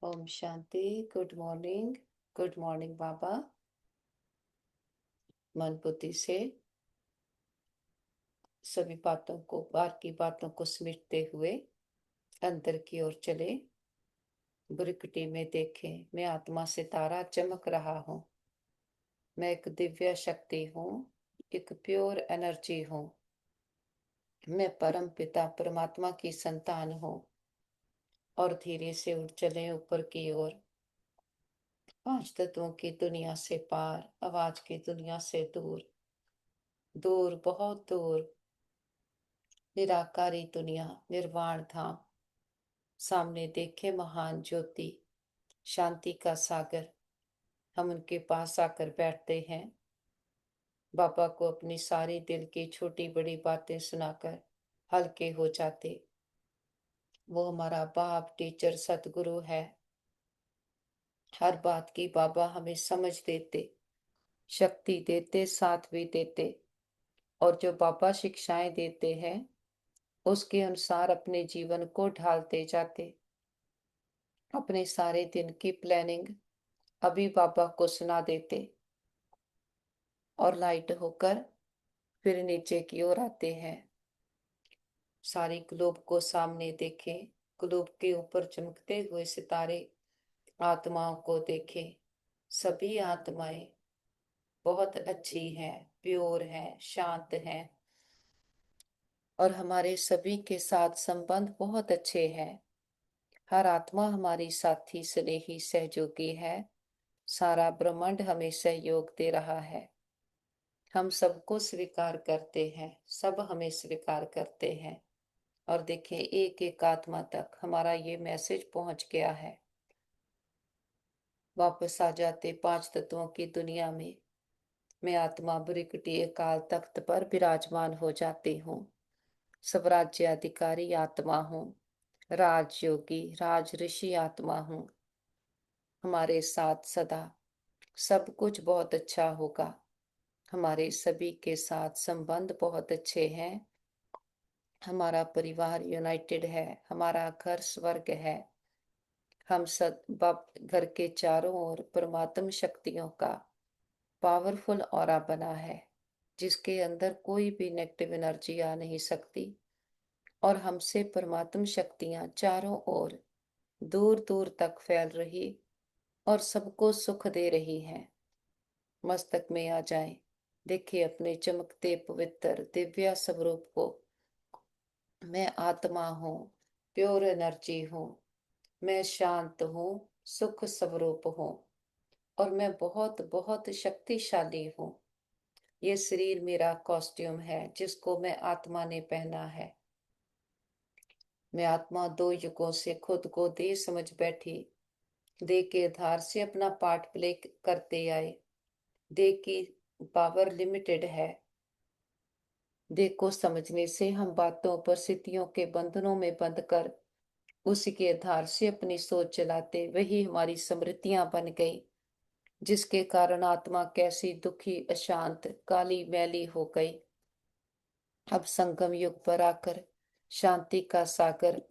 Om Shanti. Good morning बाबा। मन बुद्धि से सभी बातों को, बाहर की बातों को समेटते हुए अंदर की ओर चले। बुरकटी में देखें, मैं आत्मा से तारा चमक रहा हूँ। मैं एक दिव्य शक्ति हूँ, एक प्योर एनर्जी हूँ। मैं परम पिता परमात्मा की संतान हूँ। और धीरे से उठ चले ऊपर की ओर, पांच तत्वों की दुनिया से पार, आवाज की दुनिया से दूर, दूर बहुत दूर, निराकारी दुनिया, निर्वाण धाम। सामने देखे महान ज्योति, शांति का सागर। हम उनके पास आकर बैठते हैं। बाबा को अपनी सारी दिल की छोटी बड़ी बातें सुनाकर हल्के हो जाते। वो हमारा बाप, टीचर, सतगुरु है। हर बात की बाबा हमें समझ देते, शक्ति देते, साथ भी देते। और जो बाबा शिक्षाएं देते हैं उसके अनुसार अपने जीवन को ढालते जाते। अपने सारे दिन की प्लानिंग अभी बाबा को सुना देते और लाइट होकर फिर नीचे की ओर आते हैं। सारी ग्लोब को सामने देखें, ग्लोब के ऊपर चमकते हुए सितारे, आत्माओं को देखें। सभी आत्माएं बहुत अच्छी हैं, प्योर हैं, शांत हैं और हमारे सभी के साथ संबंध बहुत अच्छे हैं। हर आत्मा हमारी साथी, स्नेही, सहयोगी है। सारा ब्रह्मांड हमें सहयोग दे रहा है। हम सबको स्वीकार करते हैं, सब हमें स्वीकार करते हैं। और देखिए, एक एक आत्मा तक हमारा ये मैसेज पहुंच गया है। वापस आ जाते पांच तत्वों की दुनिया में। मैं आत्मा ब्रिकटी काल तख्त पर विराजमान हो जाती हूँ। स्वराज्य अधिकारी आत्मा हूँ, राजयोगी, राज ऋषि आत्मा हूँ। हमारे साथ सदा सब कुछ बहुत अच्छा होगा। हमारे सभी के साथ संबंध बहुत अच्छे हैं। हमारा परिवार यूनाइटेड है, हमारा घर स्वर्ग है। हम सब घर के चारों ओर परमात्म शक्तियों का पावरफुल ऑरा बना है, जिसके अंदर कोई भी नेगेटिव एनर्जी आ नहीं सकती। और हमसे परमात्म शक्तियां चारों ओर दूर दूर तक फैल रही और सबको सुख दे रही हैं। मस्तक में आ जाएं, देखिए अपने चमकते पवित्र दिव्य स्वरूप को। मैं आत्मा हूँ, प्योर एनर्जी हूँ। मैं शांत हूँ, सुख स्वरूप हूँ और मैं बहुत बहुत शक्तिशाली हूँ। ये शरीर मेरा कॉस्ट्यूम है जिसको मैं आत्मा ने पहना है। मैं आत्मा दो युगों से खुद को दे समझ बैठी। देह के आधार से अपना पार्ट प्ले करते आए। देह की पावर लिमिटेड है। देह को समझने से हम बातों, परिस्थितियों के बंधनों में बंध कर उसी के आधार से अपनी सोच चलाते, वही हमारी स्मृतियां बन गई, जिसके कारण आत्मा कैसी दुखी, अशांत, काली मैली हो गई। अब संगम युग पर आकर शांति का सागर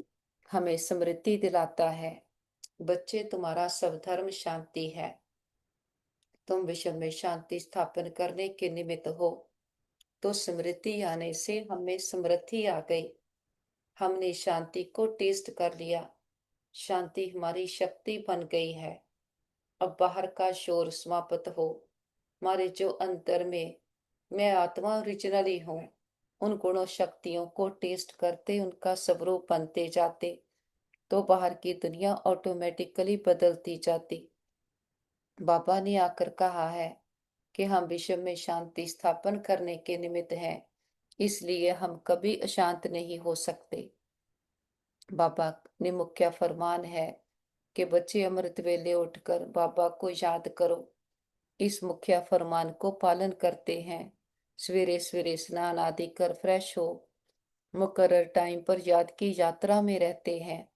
हमें स्मृति दिलाता है। बच्चे, तुम्हारा सब धर्म शांति है। तुम विश्व में शांति स्थापन करने के निमित्त हो। तो स्मृति आने से हमें समृद्धि आ गई। हमने शांति को टेस्ट कर लिया। शांति हमारी शक्ति बन गई है। अब बाहर का शोर समाप्त हो। हमारे जो अंतर में मैं आत्मा ओरिजिनली हूँ, उन गुणों शक्तियों को टेस्ट करते, उनका स्वरूप बनते जाते, तो बाहर की दुनिया ऑटोमेटिकली बदलती जाती। बाबा ने आकर कहा है कि हम विश्व में शांति स्थापन करने के निमित्त हैं, इसलिए हम कभी अशांत नहीं हो सकते। बाबा ने मुख्य फरमान है कि बच्चे अमृत वेले उठकर बाबा को याद करो। इस मुख्य फरमान को पालन करते हैं। सवेरे सवेरे स्नान आदि कर फ्रेश हो, मुकर्रर टाइम पर याद की यात्रा में रहते हैं।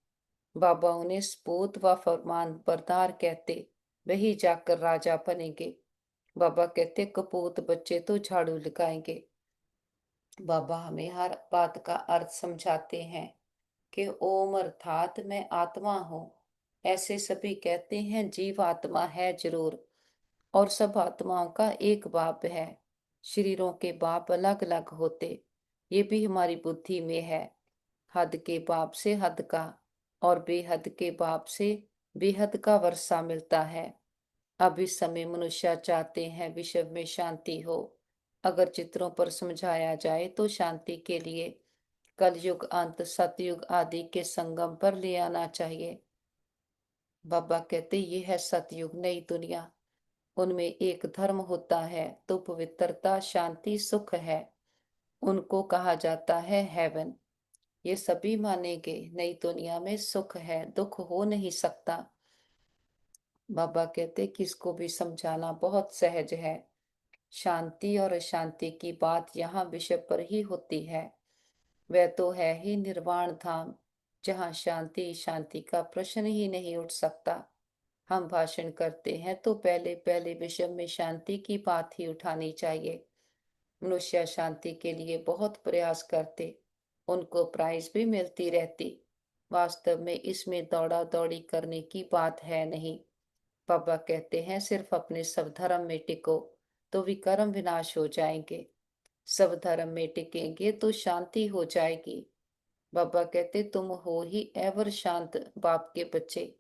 बाबा उन्हें सपूत व फरमान बरदार कहते, वही जाकर राजा बनेंगे। बाबा कहते, कपूत बच्चे तो झाड़ू लगाएंगे। बाबा हमें हर बात का अर्थ समझाते हैं कि ओम अर्थात मैं आत्मा हूँ। ऐसे सभी कहते हैं जीव आत्मा है जरूर, और सब आत्माओं का एक बाप है। शरीरों के बाप अलग अलग होते, ये भी हमारी बुद्धि में है। हद के बाप से हद का, और बेहद के बाप से बेहद का वर्षा मिलता है। अब इस समय मनुष्य चाहते हैं विश्व में शांति हो। अगर चित्रों पर समझाया जाए तो शांति के लिए कलयुग अंत सतयुग आदि के संगम पर ले आना चाहिए। बाबा कहते ये है सतयुग, नई दुनिया। उनमें एक धर्म होता है तो पवित्रता शांति सुख है, उनको कहा जाता है हेवन। ये सभी मानेंगे नई दुनिया में सुख है, दुख हो नहीं सकता। बाबा कहते किसको भी समझाना बहुत सहज है। शांति और अशांति की बात यहाँ विषय पर ही होती है। वह तो है ही निर्वाण धाम, जहाँ शांति शांति का प्रश्न ही नहीं उठ सकता। हम भाषण करते हैं तो पहले पहले विषय में शांति की बात ही उठानी चाहिए। मनुष्य शांति के लिए बहुत प्रयास करते, उनको प्राइज भी मिलती रहती। वास्तव में इसमें दौड़ा दौड़ी करने की बात है नहीं। बाबा कहते हैं सिर्फ अपने सब धर्म में टिको तो विकर्म विनाश हो जाएंगे। सब धर्म में टिकेंगे तो शांति हो जाएगी। बाबा कहते तुम हो ही एवर शांत बाप के बच्चे,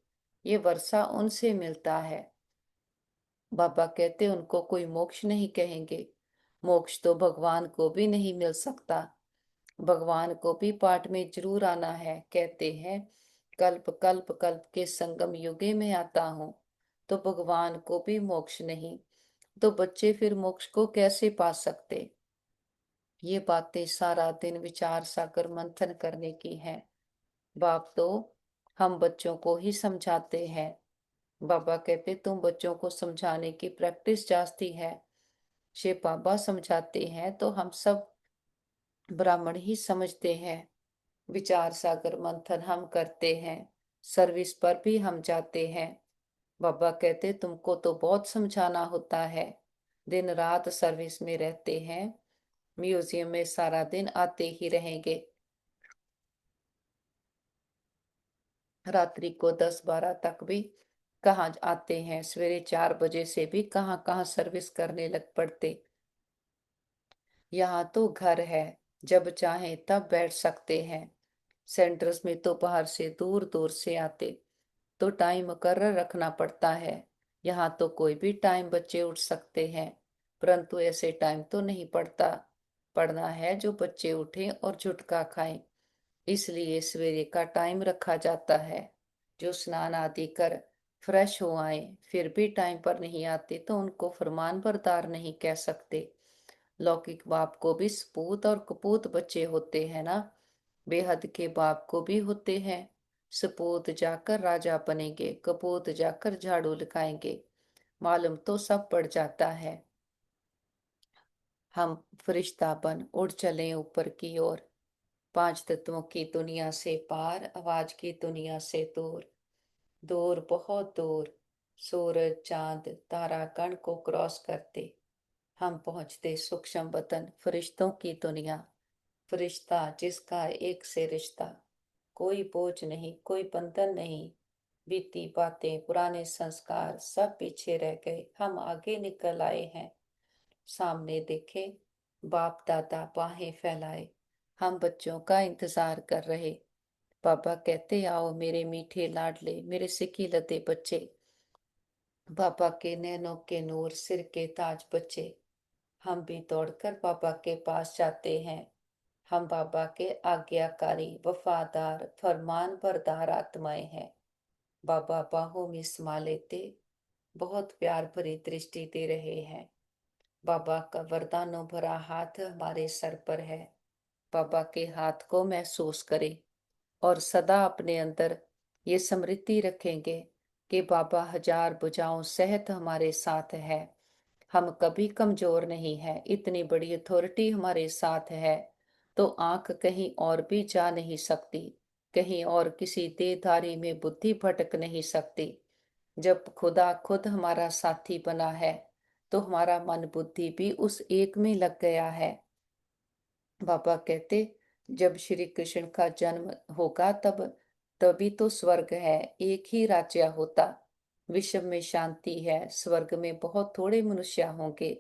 ये वर्षा उनसे मिलता है। बाबा कहते उनको कोई मोक्ष नहीं कहेंगे, मोक्ष तो भगवान को भी नहीं मिल सकता। भगवान को भी पाठ में जरूर आना है। कहते हैं कल्प कल्प कल्प के संगम युगे में आता हूँ, तो भगवान को भी मोक्ष नहीं, तो बच्चे फिर मोक्ष को कैसे पा सकते। ये बातें सारा दिन विचार सागर मंथन करने की हैं। बाप तो हम बच्चों को ही समझाते हैं। बाबा कहते तुम बच्चों को समझाने की प्रैक्टिस जास्ती है। शिव बाबा समझाते हैं तो हम सब ब्राह्मण ही समझते हैं। विचार सागर मंथन हम करते हैं, सर्विस पर भी हम जाते हैं। बाबा कहते तुमको तो बहुत समझाना होता है, दिन रात सर्विस में रहते हैं, म्यूजियम में सारा दिन आते ही रहेंगे। रात्रि को 10-12 तक भी कहाँ आते हैं, सवेरे 4 बजे से भी कहाँ कहाँ सर्विस करने लग पड़ते। यहाँ तो घर है, जब चाहे तब बैठ सकते हैं। सेंटर्स में तो बाहर से दूर दूर से आते, तो टाइम मुकर्रर रखना पड़ता है। यहाँ तो कोई भी टाइम बच्चे उठ सकते हैं, परंतु ऐसे टाइम तो नहीं पड़ता। पढ़ना है जो बच्चे उठें और झुटका खाएं, इसलिए सवेरे का टाइम रखा जाता है। जो स्नान आदि कर फ्रेश हो आए फिर भी टाइम पर नहीं आते तो उनको फरमान बरदार नहीं कह सकते। लौकिक बाप को भी सपूत और कपूत बच्चे होते हैं ना, बेहद के बाप को भी होते हैं। सपूत जाकर राजा बनेंगे, कपूत जाकर झाड़ू लगाएंगे, मालूम तो सब पड़ जाता है। हम फरिश्ता बन उड़ चले ऊपर की ओर, पांच तत्वों की दुनिया से पार, आवाज की दुनिया से दूर। दूर बहुत दूर सूरज चांद तारा गण को क्रॉस करते हम पहुंचते सूक्ष्म वतन फरिश्तों की दुनिया। फरिश्ता जिसका एक से रिश्ता, कोई बोझ नहीं कोई बंधन नहीं। बीती बातें पुराने संस्कार सब पीछे रह गए, हम आगे निकल आए हैं। सामने देखे बाप दादा बाहें फैलाए, हम बच्चों का इंतजार कर रहे। पापा कहते आओ मेरे मीठे लाडले मेरे सिकी लते बच्चे। पापा के नैनों के नूर सिर के ताज बच्चे। हम भी दौड़कर बाबा के पास जाते हैं। हम बाबा के आज्ञाकारी वफादार फरमान बरदार आत्माएं हैं। बाबा बाहों में समा लेते, बहुत प्यार भरी दृष्टि दे रहे हैं। बाबा का वरदानों भरा हाथ हमारे सर पर है। बाबा के हाथ को महसूस करें और सदा अपने अंदर ये स्मृति रखेंगे कि बाबा हजार भुजाओं सहित हमारे साथ है। हम कभी कमजोर नहीं है, इतनी बड़ी अथॉरिटी हमारे साथ है तो आंख कहीं और भी जा नहीं सकती, कहीं और किसी देहधारी में बुद्धि भटक नहीं सकती। जब खुदा खुद हमारा साथी बना है तो हमारा मन बुद्धि भी उस एक में लग गया है। बाबा कहते जब श्री कृष्ण का जन्म होगा तब तभी तो स्वर्ग है, एक ही राज्य होता। विश्व में शांति है, स्वर्ग में बहुत थोड़े मनुष्य होंगे।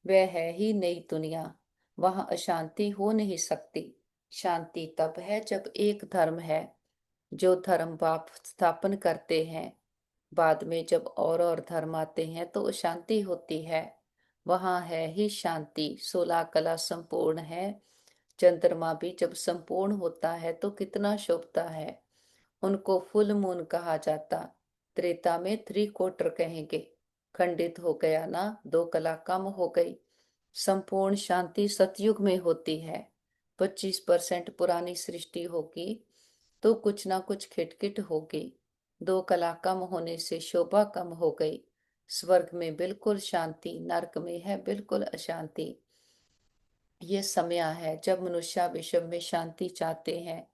वह है ही नई दुनिया, वहां अशांति हो नहीं सकती। शांति तब है जब एक धर्म है, जो धर्म बाप स्थापन करते हैं। बाद में जब और धर्म आते हैं तो अशांति होती है। वहां है ही शांति, 16 कला संपूर्ण है। चंद्रमा भी जब संपूर्ण होता है तो कितना शोभता है। उनको फुल मून कहा जाता। त्रेता में 3/4 कहेंगे। खंडित हो गया ना, 2 कला कम हो गई। संपूर्ण शांति सतयुग में होती है। 25% पुरानी सृष्टि होगी तो कुछ ना कुछ खिटखिट होगी। 2 कला कम होने से शोभा कम हो गई। स्वर्ग में बिल्कुल शांति, नरक में है बिल्कुल अशांति। ये समय है जब मनुष्य विश्व में शांति चाहते हैं।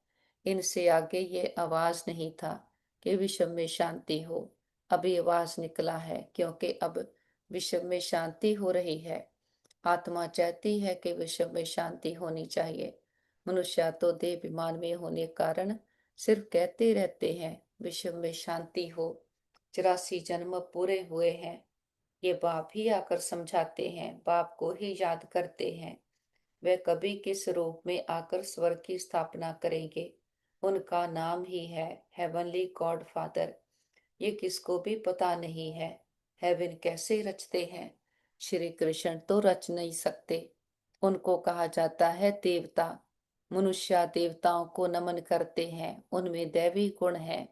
इनसे आगे ये आवाज नहीं था कि विश्व में शांति हो। अभी आवाज निकला है क्योंकि अब विश्व में शांति हो रही है। आत्मा चाहती है कि विश्व में शांति होनी चाहिए। मनुष्य तो देह विमान में होने कारण सिर्फ कहते रहते हैं विश्व में शांति हो। 84 जन्म पूरे हुए हैं। ये बाप ही आकर समझाते हैं, बाप को ही याद करते हैं। वे कभी किस रूप में आकर स्वर्ग की स्थापना करेंगे, उनका नाम ही है हेवनली गॉड फादर। ये किसको भी पता नहीं है। हेवन कैसे रचते हैं, श्री कृष्ण तो रच नहीं सकते। उनको कहा जाता है देवता। मनुष्य देवताओं को नमन करते हैं, उनमें दैवी गुण है,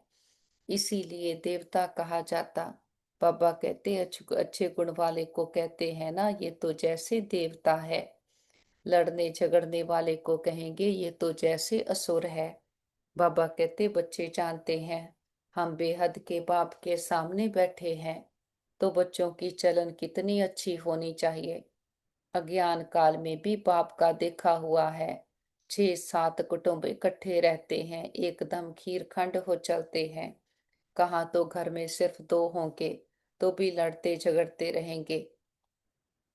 इसीलिए देवता कहा जाता। बाबा कहते अच्छे गुण वाले को कहते हैं ना, ये तो जैसे देवता है। लड़ने झगड़ने वाले को कहेंगे ये तो जैसे असुर है। बाबा कहते बच्चे जानते हैं हम बेहद के बाप के सामने बैठे हैं, तो बच्चों की चलन कितनी अच्छी होनी चाहिए। अज्ञान काल में भी बाप का देखा हुआ है। 6-7 कुटुंब इकट्ठे रहते हैं, एकदम खीरखंड हो चलते हैं। कहाँ तो घर में सिर्फ 2 होंगे तो भी लड़ते झगड़ते रहेंगे।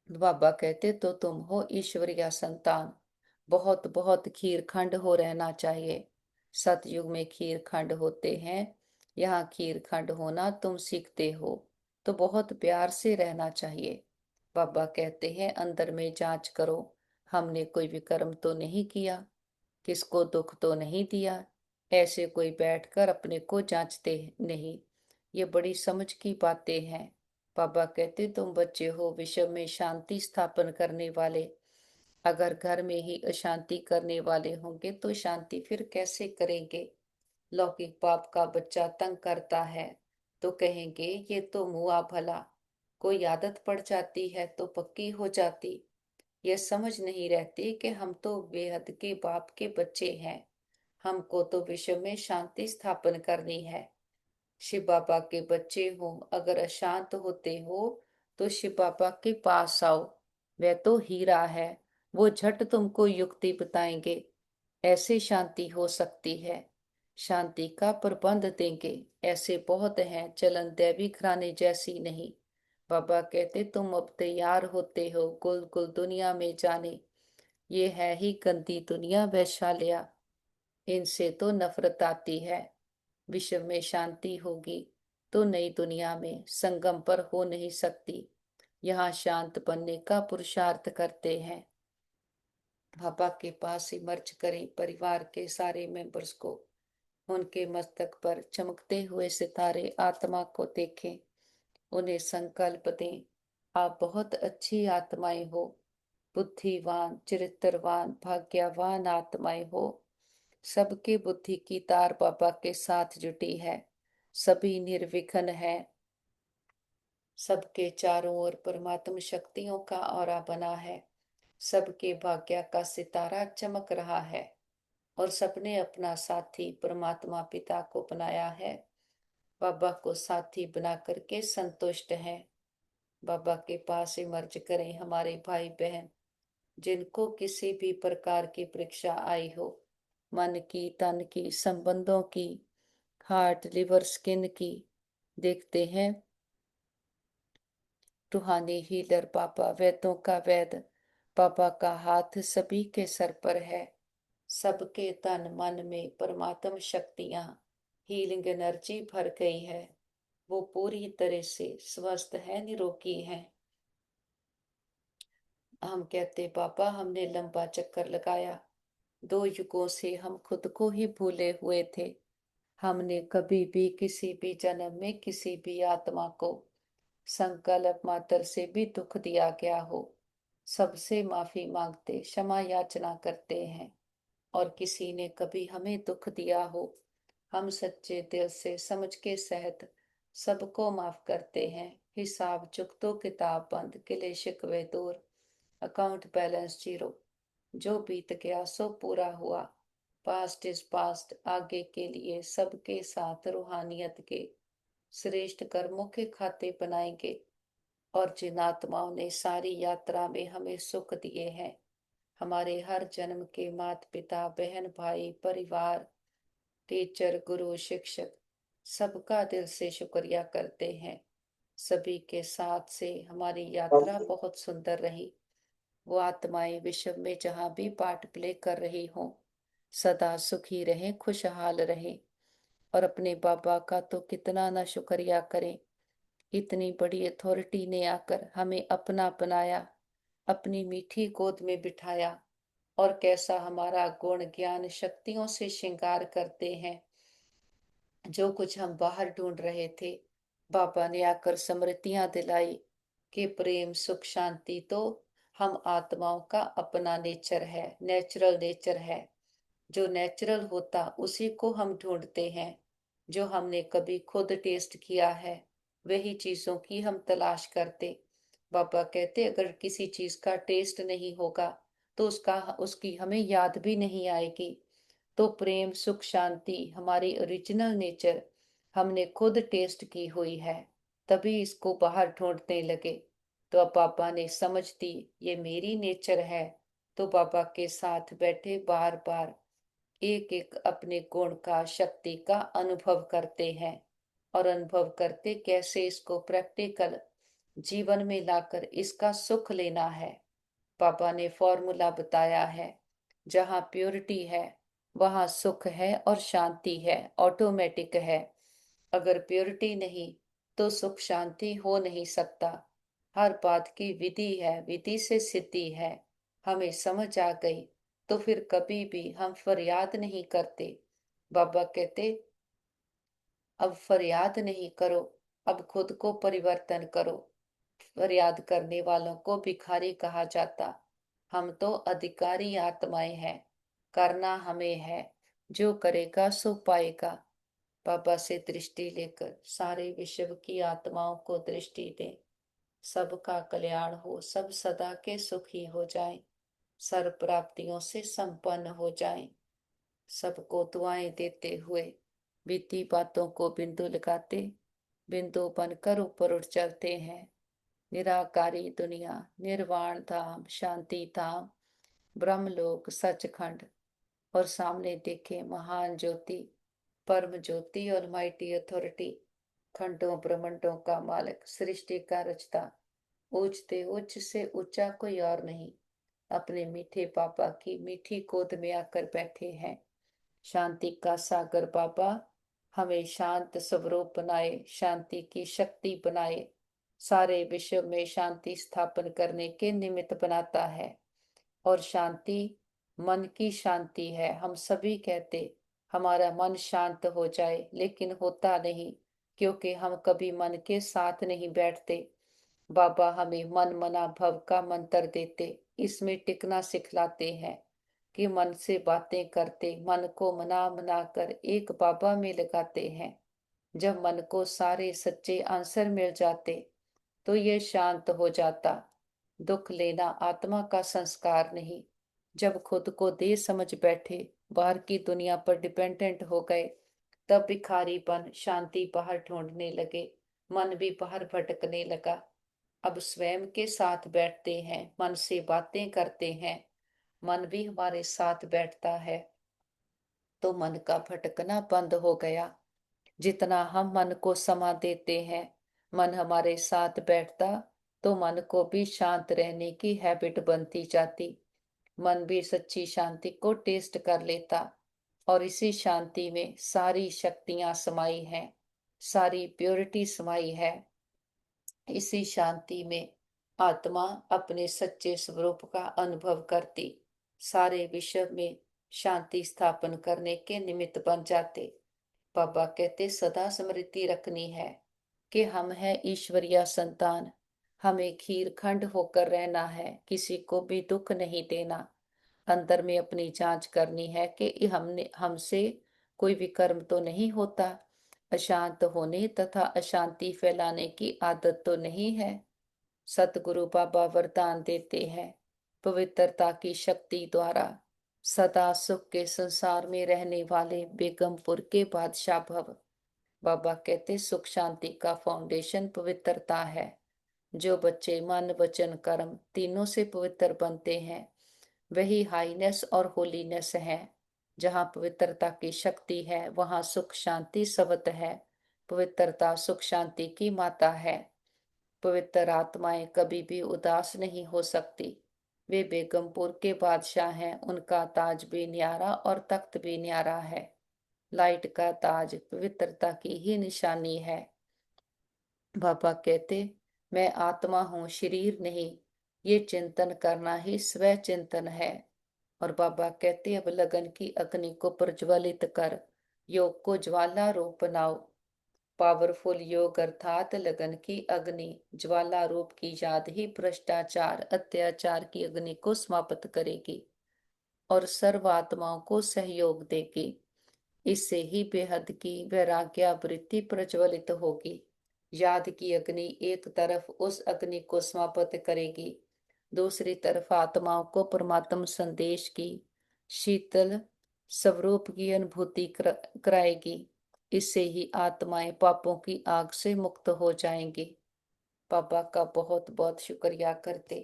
बाबा कहते तो तुम हो ईश्वरीय संतान। बहुत बहुत खीरखंड हो रहना चाहिए। सतयुग में खीरखंड होते हैं, यहाँ खीरखंड होना तुम सीखते हो, तो बहुत प्यार से रहना चाहिए। बाबा कहते हैं अंदर में जांच करो, हमने कोई विकर्म तो नहीं किया, किसको दुख तो नहीं दिया। ऐसे कोई बैठकर अपने को जांचते नहीं। ये बड़ी समझ की बातें हैं। बाबा कहते तुम बच्चे हो विश्व में शांति स्थापन करने वाले। अगर घर में ही अशांति करने वाले होंगे तो शांति फिर कैसे करेंगे। लौकिक बाप का बच्चा तंग करता है तो कहेंगे ये तो मुआ भला। कोई आदत पड़ जाती है तो पक्की हो जाती। ये समझ नहीं रहती कि हम तो बेहद के बाप के बच्चे हैं। हमको तो विश्व में शांति स्थापन करनी है। शिव बाबा के बच्चे हो, अगर अशांत होते हो तो शिव बाबा के पास आओ। वह तो हीरा है, वो झट तुमको युक्ति बताएंगे, ऐसे शांति हो सकती है। शांति का प्रबंध देंगे। ऐसे बहुत हैं, चलन दैवी घराने जैसी नहीं। बाबा कहते तुम अब तैयार होते हो गुल गुल दुनिया में जाने। ये है ही गंदी दुनिया वैशालिया, इनसे तो नफरत आती है। विश्व में शांति होगी तो नई दुनिया में संगम पर हो नहीं सकती। यहाँ शांत बनने का पुरुषार्थ करते हैं। पापा के पास ही मर्ज करें परिवार के सारे मेंबर्स को। उनके मस्तक पर चमकते हुए सितारे आत्मा को देखें। उन्हें संकल्प दें, आप बहुत अच्छी आत्माएं हो, बुद्धिवान चरित्रवान भाग्यवान आत्माएं हो। सबके बुद्धि की तार बाबा के साथ जुटी है, सभी निर्विघ्न है। सबके चारों ओर परमात्म शक्तियों का औरा बना है। सबके भाग्य का सितारा चमक रहा है और सबने अपना साथी परमात्मा पिता को बनाया है। बाबा को साथी बना करके संतुष्ट हैं। बाबा के पास इमर्ज करें हमारे भाई बहन, जिनको किसी भी प्रकार की परीक्षा आई हो, मन की तन की संबंधों की, हार्ट लिवर स्किन की। देखते हैं रूहानी हीलर पापा, वैद्यों का वैद पापा का हाथ सभी के सर पर है। सबके तन मन में परमात्म शक्तियां हीलिंग एनर्जी भर गई है, वो पूरी तरह से स्वस्थ है, निरोगी है। हम कहते पापा हमने लंबा चक्कर लगाया, 2 युगों से हम खुद को ही भूले हुए थे। हमने कभी भी किसी भी जन्म में किसी भी आत्मा को संकल्प मात्र से भी दुख दिया गया हो, सबसे माफी मांगते क्षमा याचना करते हैं। और किसी ने कभी हमें दुख दिया हो, हम सच्चे दिल से समझ के सहित सबको माफ करते हैं। हिसाब चुकतो किताब बंद, गिले शिकवे दूर, अकाउंट बैलेंस जीरो। जो बीत गया सो पूरा हुआ, पास्ट इज पास्ट। आगे के लिए सबके साथ रूहानियत के श्रेष्ठ कर्मों के खाते बनाएंगे। और जिन आत्माओं ने सारी यात्रा में हमें सुख दिए हैं, हमारे हर जन्म के माता पिता बहन भाई परिवार टीचर गुरु शिक्षक, सबका दिल से शुक्रिया करते हैं। सभी के साथ से हमारी यात्रा बहुत सुंदर रही। वो आत्माएं विश्व में जहां भी पार्ट प्ले कर रही हों, सदा सुखी रहें, खुशहाल रहें। और अपने बाबा का तो कितना ना शुक्रिया करें, इतनी बड़ी अथॉरिटी ने आकर हमें अपना बनाया, अपनी मीठी गोद में बिठाया। और कैसा हमारा गुण ज्ञान शक्तियों से श्रृंगार करते हैं। जो कुछ हम बाहर ढूंढ रहे थे, बाबा ने आकर स्मृतियां दिलाई कि प्रेम सुख शांति तो हम आत्माओं का अपना नेचर है, नेचुरल नेचर है। जो नेचुरल होता उसी को हम ढूंढते हैं। जो हमने कभी खुद टेस्ट किया है, वही चीजों की हम तलाश करते। बाबा कहते अगर किसी चीज का टेस्ट नहीं होगा तो उसका उसकी हमें याद भी नहीं आएगी। तो प्रेम सुख शांति हमारी ओरिजिनल नेचर हमने खुद टेस्ट की हुई है, तभी इसको बाहर ढूंढने लगे। तो अब पापा ने समझ दी ये मेरी नेचर है। तो बाबा के साथ बैठे बार बार एक एक अपने गुण का शक्ति का अनुभव करते हैं। और अनुभव करते कैसे इसको प्रैक्टिकल जीवन में लाकर इसका सुख लेना है। पापा ने फॉर्मूला बताया है, जहाँ प्योरिटी है वहाँ सुख है और शांति है, ऑटोमेटिक है। अगर प्योरिटी नहीं तो सुख शांति हो नहीं सकता। हर बात की विधि है, विधि से सिद्धि है। हमें समझ आ गई तो फिर कभी भी हम फरियाद नहीं करते। बाबा कहते अब फरियाद नहीं करो, अब खुद को परिवर्तन करो। फरियाद करने वालों को भिखारी कहा जाता। हम तो अधिकारी आत्माएं हैं, करना हमें है। जो करेगा सो पाएगा। बाबा से दृष्टि लेकर सारे विश्व की आत्माओं को दृष्टि दें। सबका कल्याण हो, सब सदा के सुखी हो जाएं, सर्व प्राप्तियों से संपन्न हो जाएं। सबको दुआएं देते हुए बीती बातों को बिंदु लगाते, बिंदु बनकर ऊपर उठ चलते हैं। निराकारी दुनिया, निर्वाण धाम, शांति धाम, ब्रह्मलोक, सचखंड। और सामने देखे महान ज्योति, परम ज्योति और माइटी अथॉरिटी, खंडों ब्रह्मंडों का मालिक, सृष्टि का रचता, ऊंचते उच्च से ऊंचा कोई और नहीं, अपने मीठे पापा की मीठी गोद में आकर बैठे हैं। शांति का सागर बाबा हमें शांत स्वरूप बनाए, शांति की शक्ति बनाए, सारे विश्व में शांति स्थापन करने के निमित्त बनाता है। और शांति मन की शांति है। हम सभी कहते हमारा मन शांत हो जाए, लेकिन होता नहीं, क्योंकि हम कभी मन के साथ नहीं बैठते। बाबा हमें मन मना भव का मंत्र देते, इसमें टिकना सिखलाते हैं कि मन से बातें करते मन को मना मना कर एक बाबा में लगाते हैं। जब मन को सारे सच्चे आंसर मिल जाते तो ये शांत हो जाता। दुख लेना आत्मा का संस्कार नहीं। जब खुद को दे समझ बैठे, बाहर की दुनिया पर डिपेंडेंट हो गए, तब भिखारीपन शांति बाहर ढूंढने लगे, मन भी बाहर भटकने लगा। अब स्वयं के साथ बैठते हैं, मन से बातें करते हैं, मन भी हमारे साथ बैठता है, तो मन का भटकना बंद हो गया। जितना हम मन को समा देते हैं, मन हमारे साथ बैठता, तो मन को भी शांत रहने की हैबिट बनती जाती। मन भी सच्ची शांति को टेस्ट कर लेता। और इसी शांति में सारी शक्तियां समाई हैं, सारी प्योरिटी समाई है। इसी शांति में आत्मा अपने सच्चे स्वरूप का अनुभव करती, सारे विश्व में शांति स्थापन करने के निमित्त बन जाते। बाबा कहते सदा स्मृति रखनी है कि हम हैं ईश्वरीय संतान, हमें खीर खंड होकर रहना है, किसी को भी दुख नहीं देना। अंदर में अपनी जांच करनी है कि हमने हमसे कोई विकर्म तो नहीं होता, अशांत होने तथा अशांति फैलाने की आदत तो नहीं है। सतगुरु बाबा वरदान देते हैं, पवित्रता की शक्ति द्वारा सदा सुख के संसार में रहने वाले बेगमपुर के बादशाह भव। बाबा कहते सुख शांति का फाउंडेशन पवित्रता है। जो बच्चे मन वचन कर्म तीनों से पवित्र बनते हैं, वही हाईनेस और होलीनेस है। जहाँ पवित्रता की शक्ति है वहाँ सुख शांति सवत है। पवित्रता सुख शांति की माता है। पवित्र आत्माएं कभी भी उदास नहीं हो सकती। वे बेगमपुर के बादशाह हैं, उनका ताज भी न्यारा और तख्त भी न्यारा है। लाइट का ताज पवित्रता की ही निशानी है। बाबा कहते मैं आत्मा हूँ, शरीर नहीं। ये चिंतन करना ही स्व चिंतन है। और बाबा कहते अब लगन की अग्नि को प्रज्वलित कर योग को ज्वाला रूप बनाओ। पावरफुल योग अर्थात लगन की अग्नि ज्वाला रूप की याद ही भ्रष्टाचार अत्याचार की अग्नि को समाप्त करेगी और सर्व आत्माओं को सहयोग देगी। इससे ही बेहद की वैराग्य वृत्ति प्रज्वलित होगी। याद की अग्नि एक तरफ उस अग्नि को समाप्त करेगी, दूसरी तरफ आत्माओं को परमात्म संदेश की शीतल स्वरूप की अनुभूति कराएगी। इससे ही आत्माएं पापों की आग से मुक्त हो जाएंगी। बाबा का बहुत बहुत शुक्रिया करते।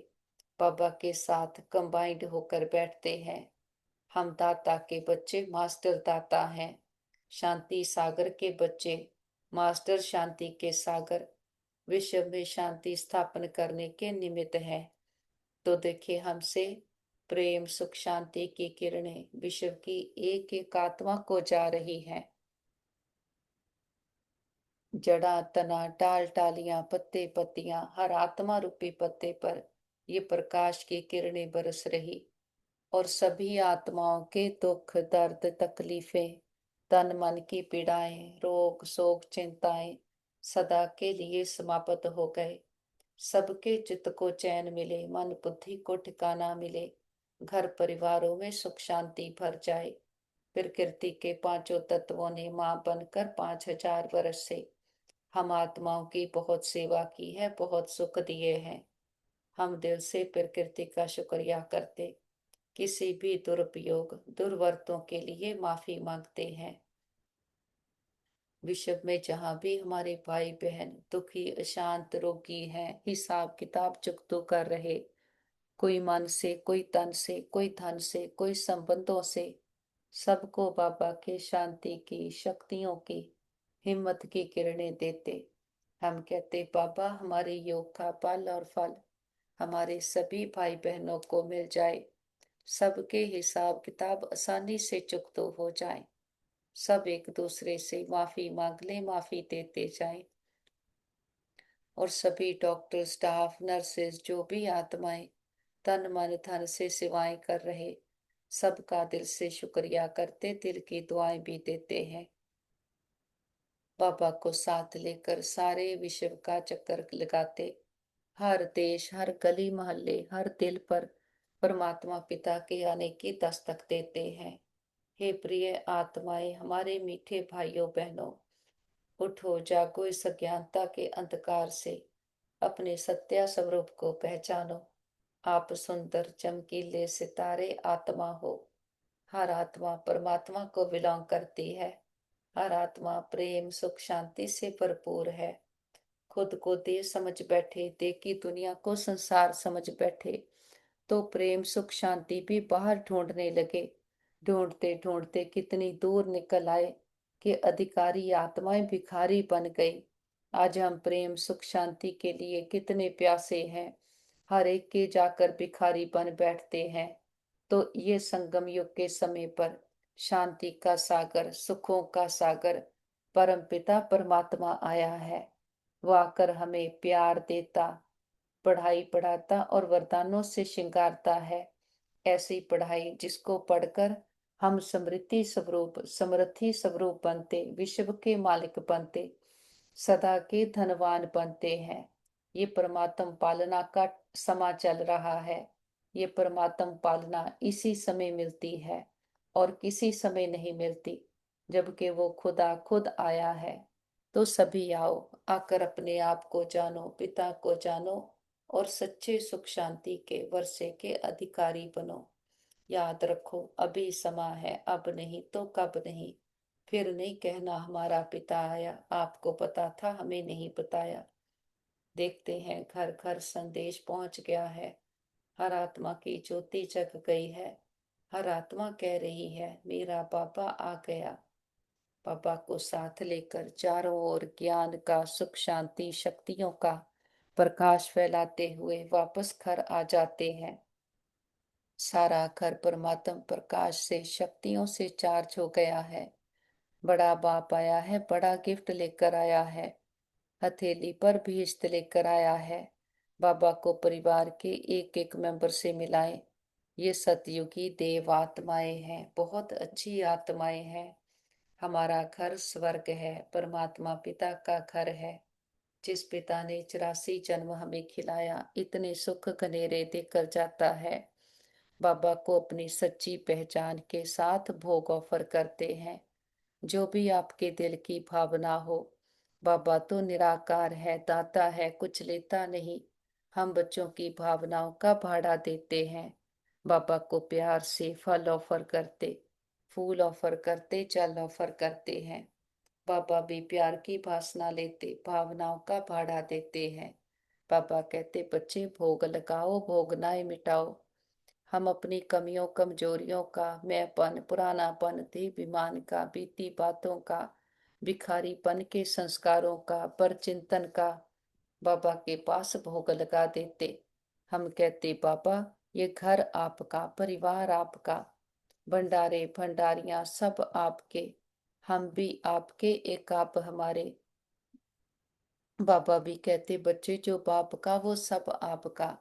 बाबा के साथ कंबाइंड होकर बैठते हैं। हम दाता के बच्चे मास्टर दाता हैं। शांति सागर के बच्चे मास्टर शांति के सागर विश्व में शांति स्थापन करने के निमित्त है। तो देखिए हमसे प्रेम सुख शांति की किरणें विश्व की एक एक आत्मा को जा रही हैं। जड़ा तना टाल टालियां पत्ते पत्तियां हर आत्मा रूपी पत्ते पर ये प्रकाश की किरणें बरस रही और सभी आत्माओं के दुख दर्द तकलीफें तन मन की पीड़ाएं रोग शोक चिंताएं सदा के लिए समाप्त हो गए। सबके चित्त को चैन मिले, मन बुद्धि को ठिकाना मिले, घर परिवारों में सुख शांति भर जाए। प्रकृति के पांचों तत्वों ने मां बनकर 5000 वर्ष से हम आत्माओं की बहुत सेवा की है, बहुत सुख दिए हैं। हम दिल से प्रकृति का शुक्रिया करते, किसी भी दुरुपयोग दुर्वर्तों के लिए माफी मांगते हैं। विश्व में जहां भी हमारे भाई बहन दुखी अशांत रोगी हैं, हिसाब किताब चुकतो कर रहे, कोई मन से कोई तन से कोई धन से कोई संबंधों से, सबको बाबा के शांति की शक्तियों की हिम्मत की किरणें देते। हम कहते बाबा हमारे योग का बल और फल हमारे सभी भाई बहनों को मिल जाए, सबके हिसाब किताब आसानी से चुकतो हो जाए, सब एक दूसरे से माफी मांग ले, माफी देते जाएं। और सभी डॉक्टर स्टाफ नर्सेज जो भी आत्माएं तन मन धन से सेवाएं कर रहे, सबका दिल से शुक्रिया करते, दिल की दुआएं भी देते हैं। बाबा को साथ लेकर सारे विश्व का चक्कर लगाते, हर देश हर गली मोहल्ले हर दिल पर परमात्मा पिता के आने की दस्तक देते हैं। हे प्रिय आत्माएं, हमारे मीठे भाइयों बहनों, उठो जागो, इस अज्ञानता के अंधकार से अपने सत्य स्वरूप को पहचानो। आप सुंदर चमकीले सितारे आत्मा हो। हर आत्मा परमात्मा को बिलोंग करती है। हर आत्मा प्रेम सुख शांति से भरपूर है। खुद को देह समझ बैठे, देह की दुनिया को संसार समझ बैठे, तो प्रेम सुख शांति भी बाहर ढूंढने लगे। ढूंढते ढूंढते कितनी दूर निकल आए कि अधिकारी आत्माएं भिखारी बन गई। आज हम प्रेम सुख शांति के लिए कितने प्यासे हैं, हर एक के जाकर भिखारी बन बैठते हैं। तो ये संगम युग के समय पर शांति का सागर, सुखों का सागर परमपिता परमात्मा आया है। वो आकर हमें प्यार देता, पढ़ाई पढ़ाता और वरदानों से श्रृंगारता है। ऐसी पढ़ाई जिसको पढ़कर हम समृद्धि स्वरूप बनते, विश्व के मालिक बनते, सदा के धनवान बनते हैं। ये परमात्म पालना का समा चल रहा है। ये परमात्म पालना इसी समय मिलती है और किसी समय नहीं मिलती। जबकि वो खुदा खुद आया है। तो सभी आओ, आकर अपने आप को जानो, पिता को जानो और सच्चे सुख शांति के वर्षे के अधिकारी बनो। याद रखो, अभी समा है, अब नहीं तो कब नहीं। फिर नहीं कहना हमारा पिता आया, आपको पता था हमें नहीं बताया। देखते हैं घर घर संदेश पहुंच गया है। हर आत्मा की ज्योति जग गई है। हर आत्मा कह रही है मेरा पापा आ गया। पापा को साथ लेकर चारों ओर ज्ञान का, सुख शांति शक्तियों का प्रकाश फैलाते हुए वापस घर आ जाते हैं। सारा घर परमात्म प्रकाश से, शक्तियों से चार्ज हो गया है। बड़ा बाप आया है, बड़ा गिफ्ट लेकर आया है। हथेली पर भीष्ट लेकर आया है। बाबा को परिवार के एक एक मेंबर से मिलाएं। ये सतयुगी देव आत्माएं हैं, बहुत अच्छी आत्माएं हैं। हमारा घर स्वर्ग है, परमात्मा पिता का घर है। जिस पिता ने 84 जन्म हमें खिलाया, इतने सुख घनेरे देकर जाता है। बाबा को अपनी सच्ची पहचान के साथ भोग ऑफर करते हैं। जो भी आपके दिल की भावना हो। बाबा तो निराकार है, दाता है, कुछ लेता नहीं। हम बच्चों की भावनाओं का भाड़ा देते हैं। बाबा को प्यार से फल ऑफर करते, फूल ऑफर करते, जल ऑफर करते हैं। बाबा भी प्यार की भाषा लेते, भावनाओं का भाड़ा देते हैं। बाबा कहते बच्चे भोग लगाओ, भोगनाएं मिटाओ। हम अपनी कमियों, कमजोरियों का, मैंपन, पुरानापन, देहाभिमान का, बीती बातों का, भिखारीपन के संस्कारों का, परचिंतन का बाबा के पास भोग लगा देते। हम कहते बाबा ये घर आपका, परिवार आपका, भंडारे भंडारियां सब आपके, हम भी आपके, एक आप हमारे। बाबा भी कहते बच्चे जो बाप का वो सब आपका।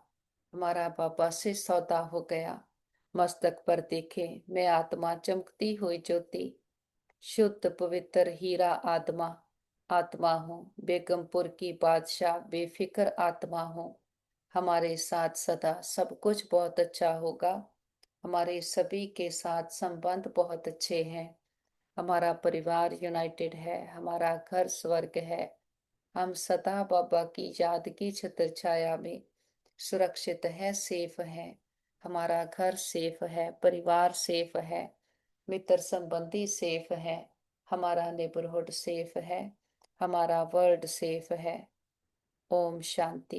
हमारा बाबा से सौदा हो गया। मस्तक पर देखे मैं आत्मा, चमकती हुई ज्योति, शुद्ध पवित्र हीरा आत्मा, आत्मा हूँ। बेगमपुर की बादशाह बेफिक्र आत्मा हूँ। हमारे साथ सदा सब कुछ बहुत अच्छा होगा। हमारे सभी के साथ संबंध बहुत अच्छे हैं। हमारा परिवार यूनाइटेड है। हमारा घर स्वर्ग है। हम सदा बाबा की याद की छत्र छाया में सुरक्षित है, सेफ है। हमारा घर सेफ है, परिवार सेफ है, मित्र संबंधी सेफ है, हमारा नेबरहुड सेफ है, हमारा वर्ल्ड सेफ है। ओम शांति।